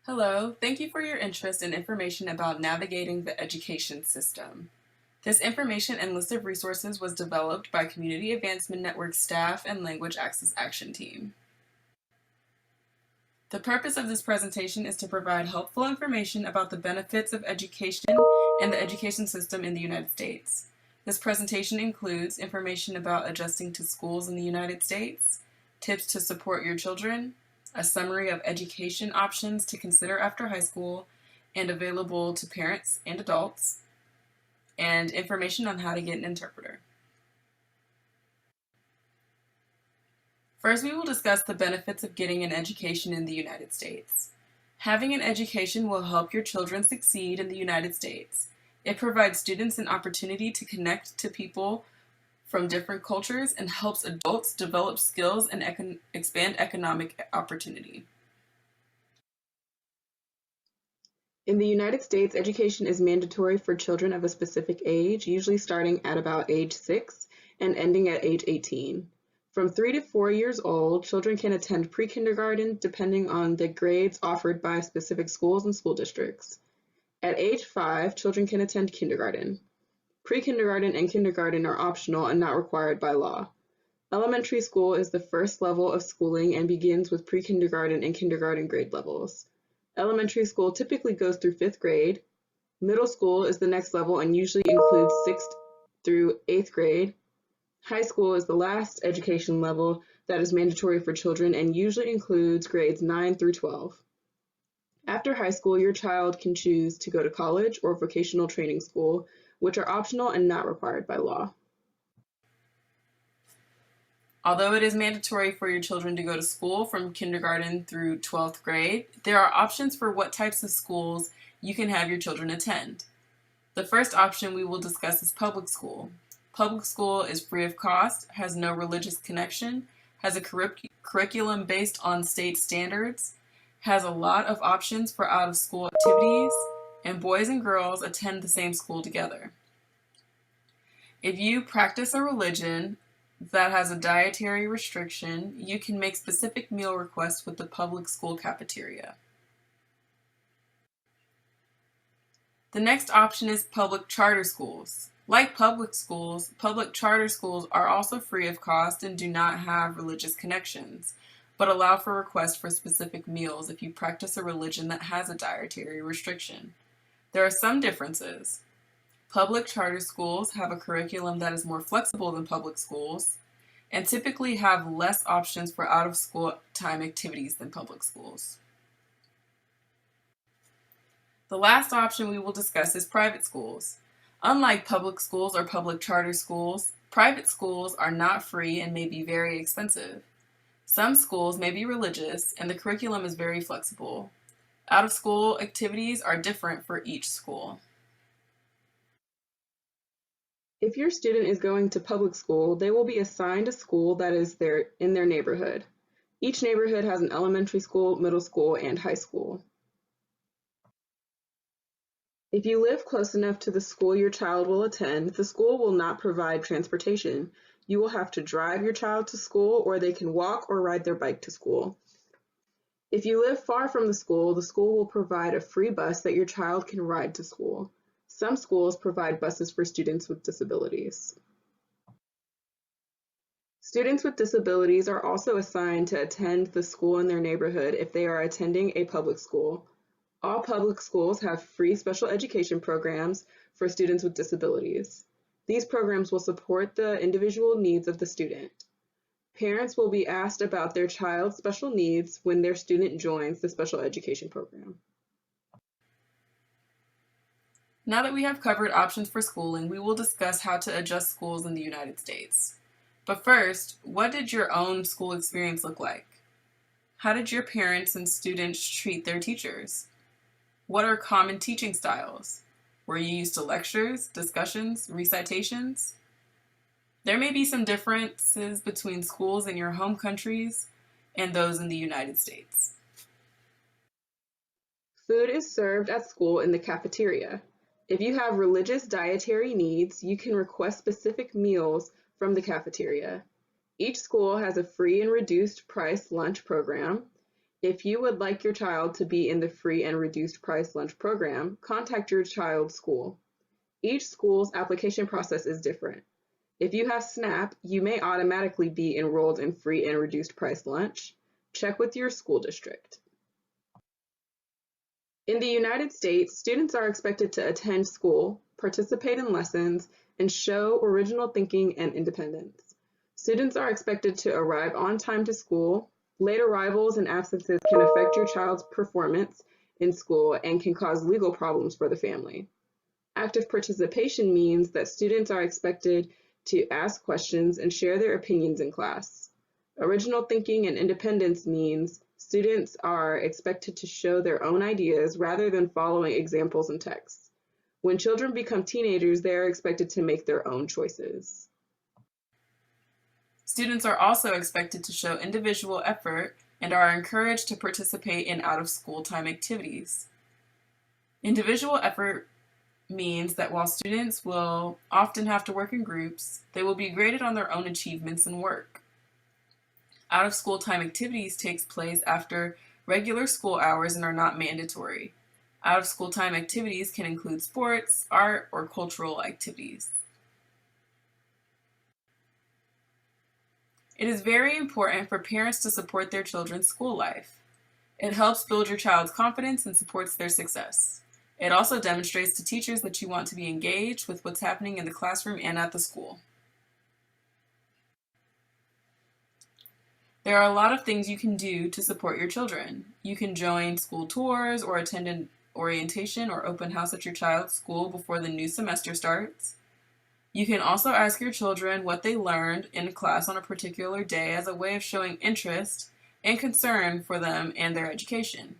Hello, thank you for your interest and information about navigating the education system. This information and list of resources was developed by Community Advancement Network staff and Language Access Action Team. The purpose of this presentation is to provide helpful information about the benefits of education and the education system in the United States. This presentation includes information about adjusting to schools in the United States, tips to support your children, a summary of education options to consider after high school and available to parents and adults, and information on how to get an interpreter. First, we will discuss the benefits of getting an education in the United States. Having an education will help your children succeed in the United States. It provides students an opportunity to connect to people from different cultures and helps adults develop skills and expand economic opportunity. In the United States, education is mandatory for children of a specific age, usually starting at about age 6 and ending at age 18. From 3 to 4 years old, children can attend pre-kindergarten depending on the grades offered by specific schools and school districts. At age 5, children can attend kindergarten. Pre-kindergarten and kindergarten are optional and not required by law. Elementary school is the first level of schooling and begins with pre-kindergarten and kindergarten grade levels. Elementary school typically goes through 5th grade. Middle school is the next level and usually includes 6th through 8th grade. High school is the last education level that is mandatory for children and usually includes grades 9 through 12. After high school, your child can choose to go to college or vocational training school, which are optional and not required by law. Although it is mandatory for your children to go to school from kindergarten through 12th grade, there are options for what types of schools you can have your children attend. The first option we will discuss is public school. Public school is free of cost, has no religious connection, has a curriculum based on state standards, has a lot of options for out-of-school activities, and boys and girls attend the same school together. If you practice a religion that has a dietary restriction, you can make specific meal requests with the public school cafeteria. The next option is public charter schools. Like public schools, public charter schools are also free of cost and do not have religious connections, but allow for requests for specific meals if you practice a religion that has a dietary restriction. There are some differences. Public charter schools have a curriculum that is more flexible than public schools and typically have less options for out-of-school time activities than public schools. The last option we will discuss is private schools. Unlike public schools or public charter schools, private schools are not free and may be very expensive. Some schools may be religious and the curriculum is very flexible. Out-of-school activities are different for each school. If your student is going to public school, they will be assigned a school that is in their neighborhood. Each neighborhood has an elementary school, middle school, and high school. If you live close enough to the school your child will attend, the school will not provide transportation. You will have to drive your child to school, or they can walk or ride their bike to school. If you live far from the school will provide a free bus that your child can ride to school. Some schools provide buses for students with disabilities. Students with disabilities are also assigned to attend the school in their neighborhood if they are attending a public school. All public schools have free special education programs for students with disabilities. These programs will support the individual needs of the student. Parents will be asked about their child's special needs when their student joins the special education program. Now that we have covered options for schooling, we will discuss how to adjust schools in the United States. But first, what did your own school experience look like? How did your parents and students treat their teachers? What are common teaching styles? Were you used to lectures, discussions, recitations? There may be some differences between schools in your home countries and those in the United States. Food is served at school in the cafeteria. If you have religious dietary needs, you can request specific meals from the cafeteria. Each school has a free and reduced price lunch program. If you would like your child to be in the free and reduced price lunch program, contact your child's school. Each school's application process is different. If you have SNAP, you may automatically be enrolled in free and reduced price lunch. Check with your school district. In the United States, students are expected to attend school, participate in lessons, and show original thinking and independence. Students are expected to arrive on time to school. Late arrivals and absences can affect your child's performance in school and can cause legal problems for the family. Active participation means that students are expected to ask questions and share their opinions in class. Original thinking and independence means students are expected to show their own ideas rather than following examples and texts. When children become teenagers, they are expected to make their own choices. Students are also expected to show individual effort and are encouraged to participate in out-of-school time activities. Individual effort means that while students will often have to work in groups, they will be graded on their own achievements and work. Out-of-school time activities takes place after regular school hours and are not mandatory. Out-of-school time activities can include sports, art, or cultural activities. It is very important for parents to support their children's school life. It helps build your child's confidence and supports their success. It also demonstrates to teachers that you want to be engaged with what's happening in the classroom and at the school. There are a lot of things you can do to support your children. You can join school tours or attend an orientation or open house at your child's school before the new semester starts. You can also ask your children what they learned in class on a particular day as a way of showing interest and concern for them and their education.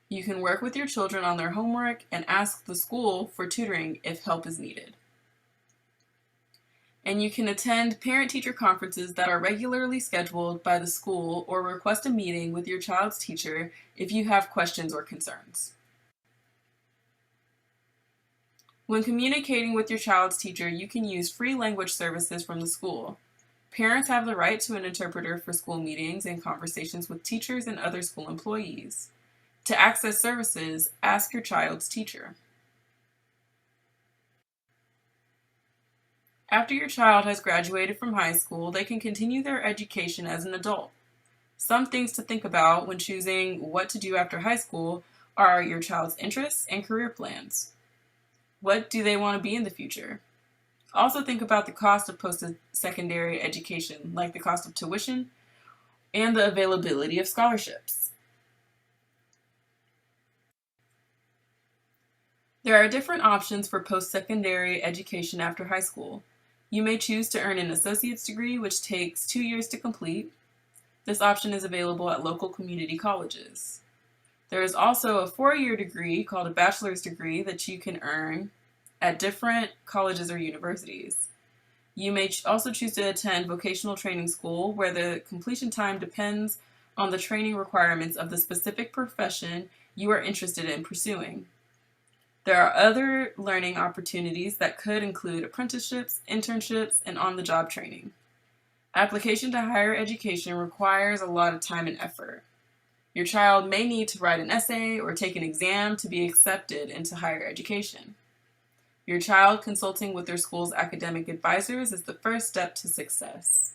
You can work with your children on their homework and ask the school for tutoring if help is needed. And you can attend parent-teacher conferences that are regularly scheduled by the school or request a meeting with your child's teacher if you have questions or concerns. When communicating with your child's teacher, you can use free language services from the school. Parents have the right to an interpreter for school meetings and conversations with teachers and other school employees. To access services, ask your child's teacher. After your child has graduated from high school, they can continue their education as an adult. Some things to think about when choosing what to do after high school are your child's interests and career plans. What do they want to be in the future? Also think about the cost of post-secondary education, like the cost of tuition and the availability of scholarships. There are different options for post-secondary education after high school. You may choose to earn an associate's degree, which takes 2 years to complete. This option is available at local community colleges. There is also a 4-year degree called a bachelor's degree that you can earn at different colleges or universities. You may also choose to attend vocational training school, where the completion time depends on the training requirements of the specific profession you are interested in pursuing. There are other learning opportunities that could include apprenticeships, internships, and on-the-job training. Application to higher education requires a lot of time and effort. Your child may need to write an essay or take an exam to be accepted into higher education. Your child consulting with their school's academic advisors is the first step to success.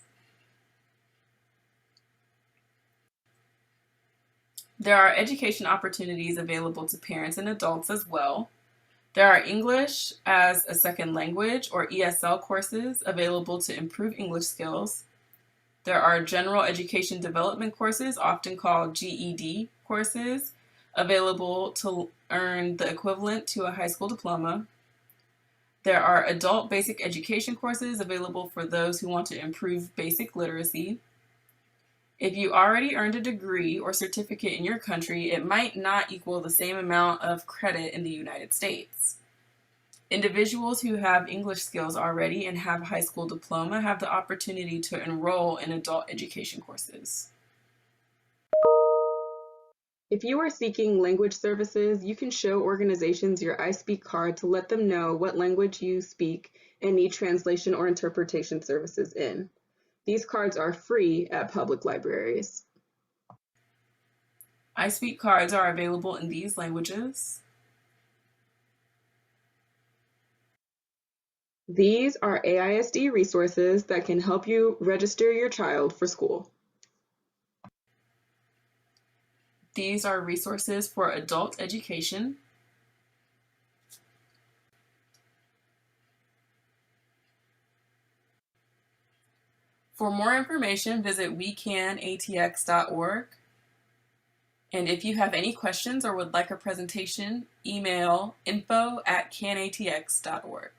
There are education opportunities available to parents and adults as well. There are English as a second language or ESL courses available to improve English skills. There are general education development courses, often called GED courses, available to earn the equivalent to a high school diploma. There are adult basic education courses available for those who want to improve basic literacy. If you already earned a degree or certificate in your country, it might not equal the same amount of credit in the United States. Individuals who have English skills already and have a high school diploma have the opportunity to enroll in adult education courses. If you are seeking language services, you can show organizations your I Speak card to let them know what language you speak and need translation or interpretation services in. These cards are free at public libraries. I Speak cards are available in these languages. These are AISD resources that can help you register your child for school. These are resources for adult education. For more information, visit wecanatx.org. And if you have any questions or would like a presentation, email info@canatx.org.